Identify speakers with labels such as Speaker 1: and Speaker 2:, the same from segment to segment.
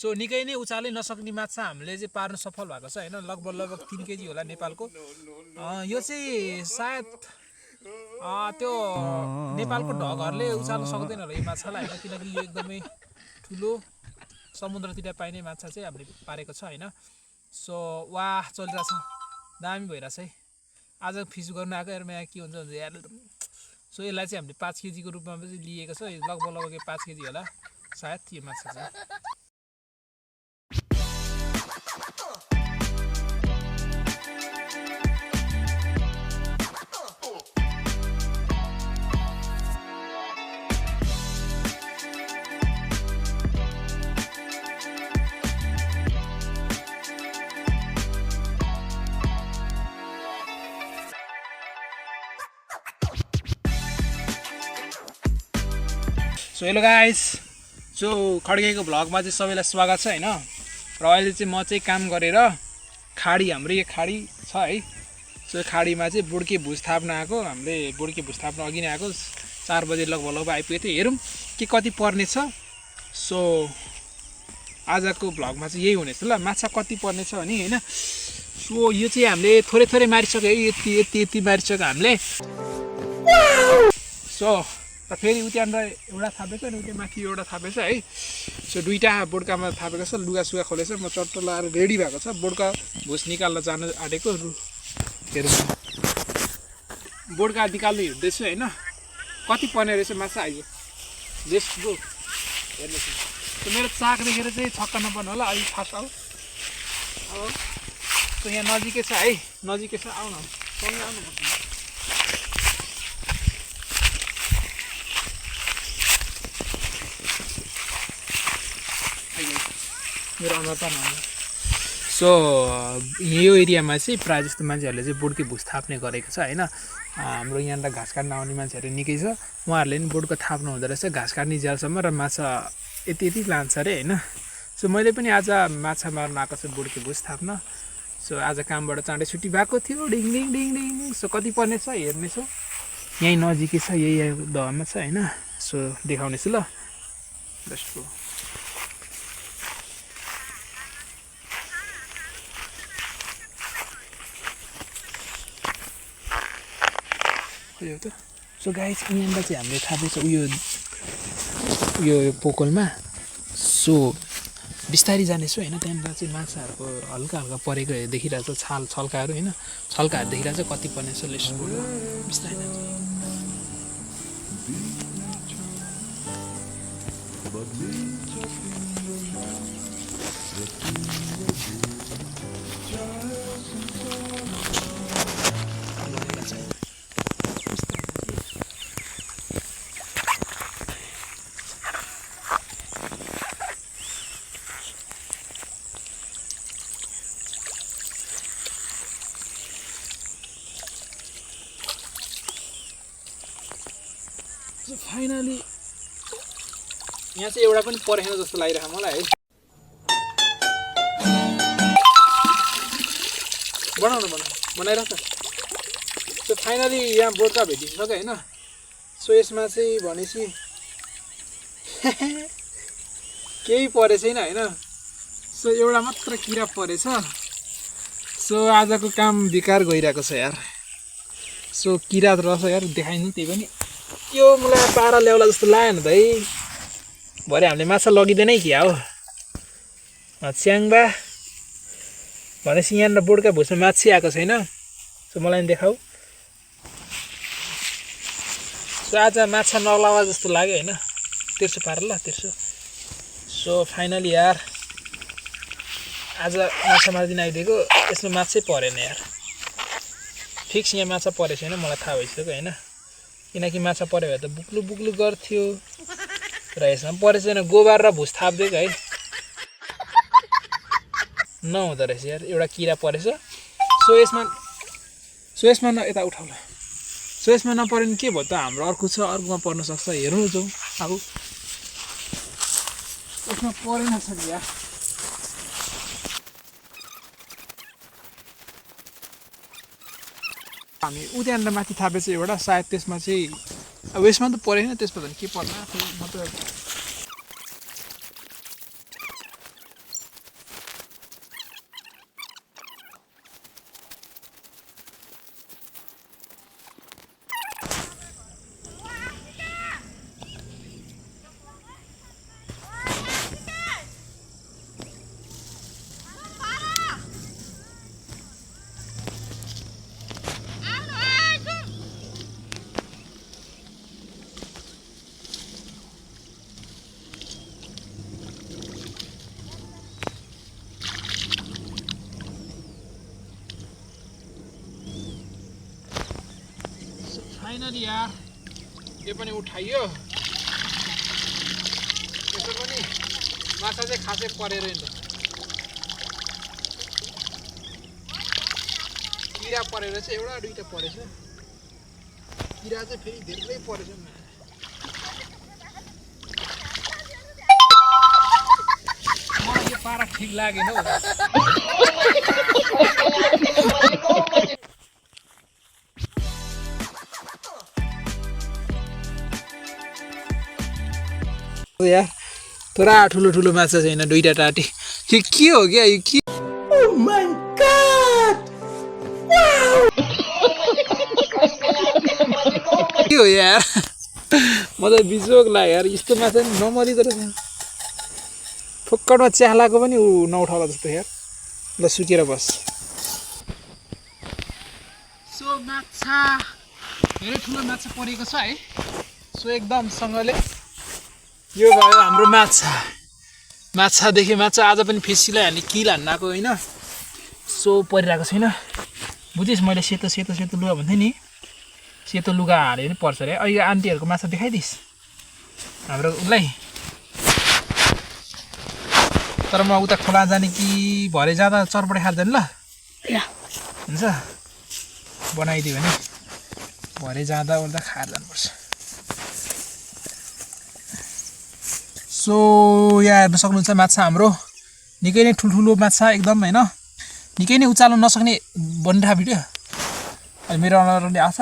Speaker 1: So निकै नै उचालै नसक्ने माछा हामीले चाहिँ पार्न सफल भएको छ हैन लगभग 3 केजी होला नेपालको यो चाहिँ सायद त्यो नेपालको ढगहरुले उचाल्न सक्दैन होला यो माछालाई हैन किनकि यो एकदमै ठुलो समुद्रतिर पाइने माछा चाहिँ हामीले पारेको छ हैन सो वाह चलिरहेछ दामी भइरहेछ है आज फिस गर्न आएको हेर्नु यहाँ के हुन्छ यार सो यसलाई चाहिँ हामीले 5 केजी को रूपमा चाहिँ लिएको छ लगभग 5 केजी होला सायद यो माछा चाहिँ सो हेलो गाइस सो खड्गेको भ्लगमा चाहिँ सबैलाई स्वागत छ हैन र अहिले चाहिँ म चाहिँ काम गरेर खाडी हाम्रो यो खाडी छ है सो खाडीमा चाहिँ बुड्के भुज थाप्न आएको हामीले बुड्के भुज थाप्न अघि नै आएको 4 बजे लगभग आइपुगेको थियो हेरौँ के कति पर्ने छ सो आजको भ्लगमा चाहिँ यही हुनेछ ल माछा कति पर्ने छ भने हैन सो यो चाहिँ हामीले थोरै मारिसक्यो यति मारिसक्यो हामीले सो र फेरि उतान्डर एउटा थापेछ अनि उता माथि एउटा थापेछ है सो दुईटा बोड्कामा थापेको छ लुगा सुगा खोलेछ म चट्ट लाएर रेडी भएको छ बोड्का भुस निकाल्न जान आँटेको हेरौँ बोड्का निकाल्नु हिँड्दैछु हैन कति पर्ने रहेछ माछा आइयो लेट्स गो हेर्नुहोस् मेरो चाक देखेर चाहिँ छक्क नपर्नु होला अलिक फास्ट आऊ अब यहाँ नजिकै छ है नजिकै छ आउन सँगै आउनुपर्छ मेरो अनुहार त सो यो एरियामा चाहिँ प्रायः जस्तो मान्छेहरूले चाहिँ बुड्के भुस थाप्ने गरेको छ हैन हाम्रो यहाँनिर घाँस काट्न आउने मान्छेहरू निकै छ उहाँहरूले पनि बुड्को थाप्नु हुँदो रहेछ घाँस काट्ने जालसम्म र माछा यति लान्छ अरे हैन सो मैले पनि आज माछा मार्न आएको छु बुड्के भुस थाप्न सो आज कामबाट चाँडै छुट्टी भएको थियो डिङ डिङ डिङ डिङ सो कति पर्ने छ हेर्नेछु यहीँ नजिकै छ यही दहमा छ हैन सो देखाउनेछु ल जस्तो सो गाइस यहाँनिर चाहिँ हामीले थापेको छ उयो पोकलमा सो बिस्तारै जानेछु हैन त्यहाँनिर चाहिँ माछाहरूको हल्का परेको देखिरहेको छ छल्काहरू हैन छल्काहरू देखिरहेको छ कति पर्ने छ लेट्स गो बिस्तारै जान्छ फाइनली यहाँ चाहिँ एउटा पनि परेन जस्तो लागिरहेको मलाई है बनाइरहेको छ सो फाइनली यहाँ बोड्का भेटिसक्यो हैन सो यसमा चाहिँ भनेपछि केही परे छैन हैन सो एउटा मात्र किरा परेछ सो आजको काम बेकार गइरहेको छ यार सो किरा रहेछ यार देखाइनु त्यही पनि यो मलाई पारा ल्याउला जस्तो लागेन भाइ भरे हामीले माछा लगिँदैन क्या हो च्याङबा भनेपछि यहाँनिर बोड्का भुसमा माछी आएको छैन सो मलाई नि देखाऊ सो आज माछा नलावा जस्तो लाग्यो हैन तेर्सो पार ल तेर्सो सो फाइनली यार आज माछा मार्दिन आइदिएको यसमा माछै परेन यार फिक्स यहाँ माछा परेको छैन मलाई थाहा भइसक्यो हैन किनकि माछा पऱ्यो भए त बुक्लु गर्थ्यो र यसमा परेको छैन गोबर र भुस थाप्दिएको है नहुँदो रहेछ यार एउटा किरा परेछ सो यसमा यता उठाउला सो यसमा नपरे नि के भयो त हाम्रो अर्को छ अर्कोमा पर्न सक्छ हेर्नु जाउँ अब यसमा परेन छ नि यार हामी उद्यान माथि थापेछ एउटा सायद त्यसमा चाहिँ अब यसमा त परेन त्यसमा त के पर्ला म त फाइनली यार यो पनि उठाइयो। यसो पनि माछा चाहिँ खासै परेर नि किरा परेर चाहिँ एउटा दुईटा परेछ। किरा चाहिँ फेरि धेरै परेछ। मलाई यो पारा ठिक लागेन हौ। यार पुरा ठुलो ठुलो माछा छैन, दुईटा टाटी। यो के हो क्या यो के? Oh my God! के हो यार? म त बिजोग लाग्यो यार, यस्तो माछा नि नमरिदो रहेछ। फोक्कडमा च्यालाको पनि नउठाउला जस्तो यार। ल सुकेर बस। सो माछा धेरै ठुलो माछा परेको छ है। सो एकदमसँगले यो भयो हाम्रो माछा। माछादेखि माछा आज पनि फेसीलाई हाल्ने किल हान्न आएको होइन। सो परिरहेको छैन। बुझिस् मैले सेतो सेतो सेतो लुगा भन्थेँ नि, सेतो लुगा हाल्यो नि पर्छ अरे। अहिले आन्टीहरूको माछा देखाइदिस् हाम्रो उसलाई। तर म उता खोला जाने कि भरे जाँदा चरपटे खाएर जाने। ल हुन्छ बनाइदियो भने भरे जाँदा ओर्दा खाएर जानुपर्छ। सो यहाँ हेर्न सक्नुहुन्छ माछा हाम्रो निकै नै ठुल्ठुलो माछा एकदम होइन। निकै नै उचाल्न नसक्ने बनिरहेको भिडियो अहिले मेरो अनुहारले आउँछ।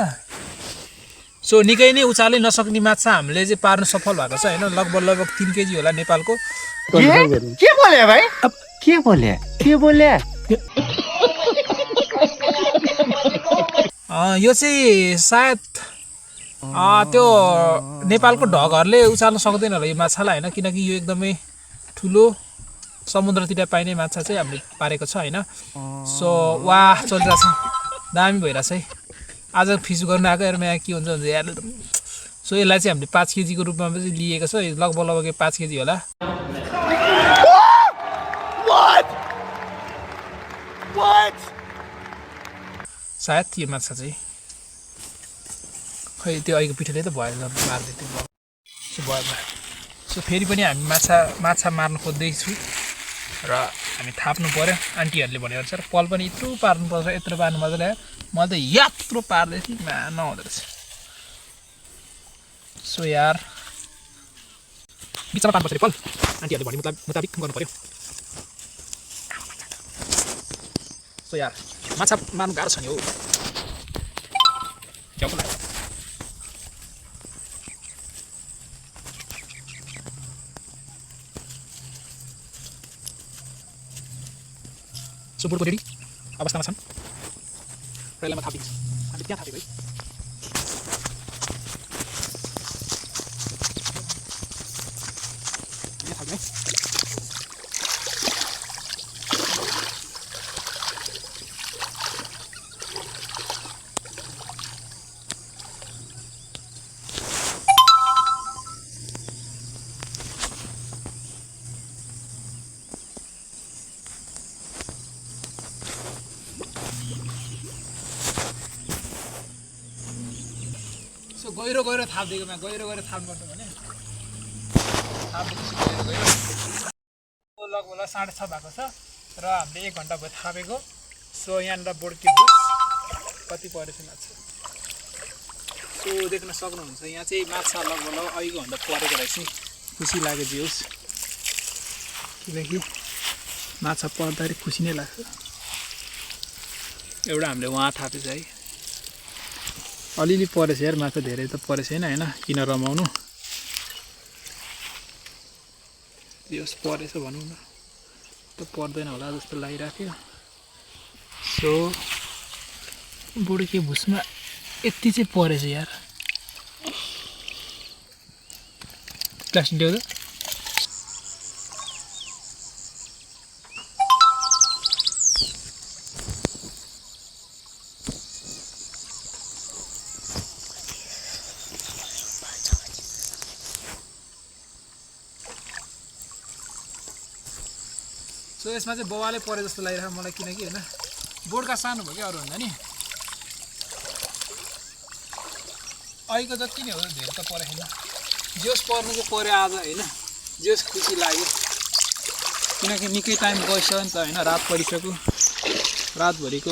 Speaker 1: सो निकै नै उचालै नसक्ने माछा हामीले चाहिँ पार्न सफल भएको छ होइन। लगभग 3 केजी होला नेपालको।
Speaker 2: के बोले भाइ? के बोले?
Speaker 1: यो चाहिँ सायद त्यो नेपालको ढगहरूले उचाल्न सक्दैन होला यो माछालाई होइन। किनकि यो एकदमै ठुलो समुद्रतिर पाइने माछा चाहिँ हामीले पारेको छ होइन। सो वाह चलिरहेछ, दामी भइरहेछ है। आज फिस गर्न आएको हेर्नु यहाँ के हुन्छ यार। सो यसलाई चाहिँ हामीले 5 केजीको रूपमा चाहिँ लिएको छ। लगभग 5 केजी होला। सायद यो माछा चाहिँ खै त्यो अहिलेको पिठोले त भयो मार्दै त्यो सो भयो। सो फेरि पनि हामी माछा मार्न खोज्दैछु र हामी थाप्नु पर्यो। आन्टीहरूले भनेअनुसार पल पनि यत्रो पार्नुपर्छ, यत्रो पार्नु मजाले। मैले त यत्रो पार्दै थिएँ नहुँदो रहेछ। सो यार बिचमा पार्नुपर्छ अरे पल, आन्टीहरूले भने मुताबिक गर्नु पर्यो। सो यार माछा मार्नु गाह्रो छ नि हौ। च्याउ लाग्यो। सो बुढको रेडी अवस्थामा छन् र यसलाई म थापिदिन्छु। हामीले त्यहाँ थापेको है। यहाँ थाप्यो है। सो गहिरो थाप्दिएकोमा गहिरो थाप्नुपर्छ भने थाप्दैछु गहिरो। लगभग 6:30 भएको छ र हामीले 1 घन्टा भयो थापेको। सो यहाँनिर बोर्डके भुस कति परेछ माछा सो देख्न सक्नुहुन्छ। यहाँ चाहिँ माछा लगभग अहिलेको भन्दा परेको रहेछ। खुसी लाग्यो जे होस्, किनकि माछा पर्दाखेरि खुसी नै लाग्छ। एउटा हामीले वहाँ थापेछ है। अलिअलि परेछ यार माछा, धेरै त परेछ छैन होइन। किन रमाउनु, यस परेछ भनौँ न, त पर्दैन होला जस्तो लागिरहेको थियो। सो बुढीके भुसमा यति चाहिँ परेछ यार। प्लास्टिक ल्याउँदा सो यसमा चाहिँ बवाले परे जस्तो लागिरहेको मलाई। किनकि होइन बोर्डका सानो भयो क्या अरूभन्दा नि। अहिलेको जति नै हो धेरै त परे छैन जोस पर्नु चाहिँ पऱ्यो आज होइन जोस खुसी लाग्यो किनकि निकै टाइम गइसक्यो नि त होइन रात परिसक्यो रातभरिको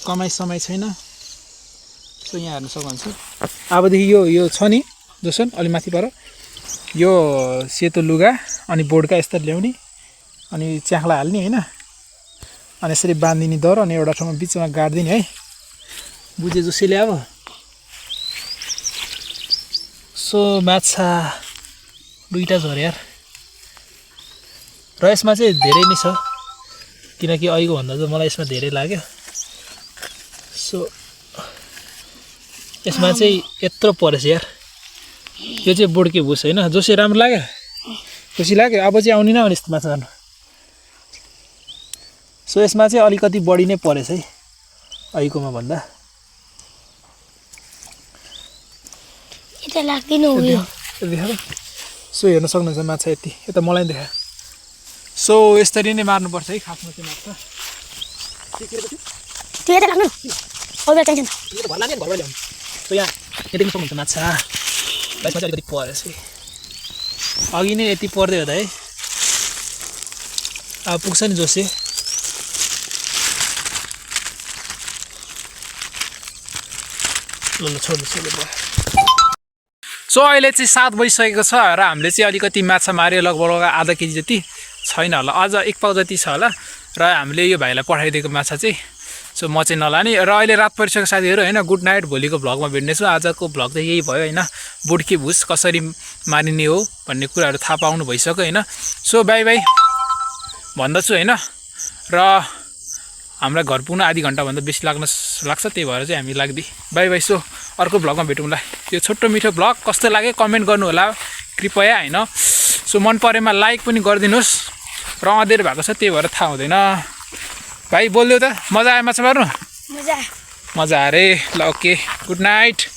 Speaker 1: कमाइ समय छैन सो यहाँ हेर्न सक्नुहुन्छ अबदेखि यो छ नि जोसन अलि माथि पर यो सेतो लुगा अनि बोर्डका यस्तो ल्याउने अनि च्याख्ला हाल्ने होइन अनि यसरी बाँधिने दर अनि एउटा ठाउँमा बिचमा गाड्दिने है बुझे जोसीले अब सो माछा दुईटा झऱ्यो यार र यसमा चाहिँ धेरै नै छ किनकि अहिलेको भन्दा चाहिँ मलाई यसमा धेरै लाग्यो सो यसमा चाहिँ यत्रो परेछ यार यो चाहिँ बोडके भुस होइन जोसी राम्रो लाग्यो खुसी लाग्यो अब चाहिँ आउने न यस्तो माछा गर्नु सो यसमा चाहिँ अलिकति बढी नै परेछ है अहिलेकोमा भन्दा सो हेर्न सक्नुहुन्छ माछा यति यता मलाई देखा सो यसरी नै मार्नुपर्छ है खासमा चाहिँ माछा सो यहाँ देख्न सक्नुहुन्छ माछा यसमा चाहिँ अलिकति परेछ है अघि नै यति पर्दै हो त है अब पुग्छ नि जोसे ल छोड्नु सो अहिले चाहिँ 7 बजिसकेको छ र हामीले चाहिँ अलिकति माछा मार्यो लगभग आधा केजी जति छैन होला अझ 1 पाउ जति छ होला र हामीले यो भाइलाई पठाइदिएको माछा चाहिँ सो म चाहिँ नलाने र अहिले रात परिसकेको साथीहरू होइन गुड नाइट भोलिको भ्लगमा भेट्नेछु आजको भ्लग चाहिँ यही भयो होइन बुड्की भुस कसरी मारिने हो भन्ने कुराहरू थाहा पाउनु भइसक्यो होइन सो बाई बाई भन्दछु होइन र हामीलाई घर पुग्न आधी घन्टाभन्दा बेसी लाग्छ त्यही भएर चाहिँ हामी लाग्दै बाई बाई सो अर्को भ्लगमा भेटौँला यो छोटो मिठो भ्लग कस्तो लाग्यो कमेन्ट गर्नु होला कृपया होइन सो मन परेमा लाइक पनि गरिदिनुहोस् र अँधेर भएको छ त्यही भएर थाहा हुँदैन भाइ बोलिदेऊ त मजा आयो माछा मार्नु मजा अरे ल ओके गुड नाइट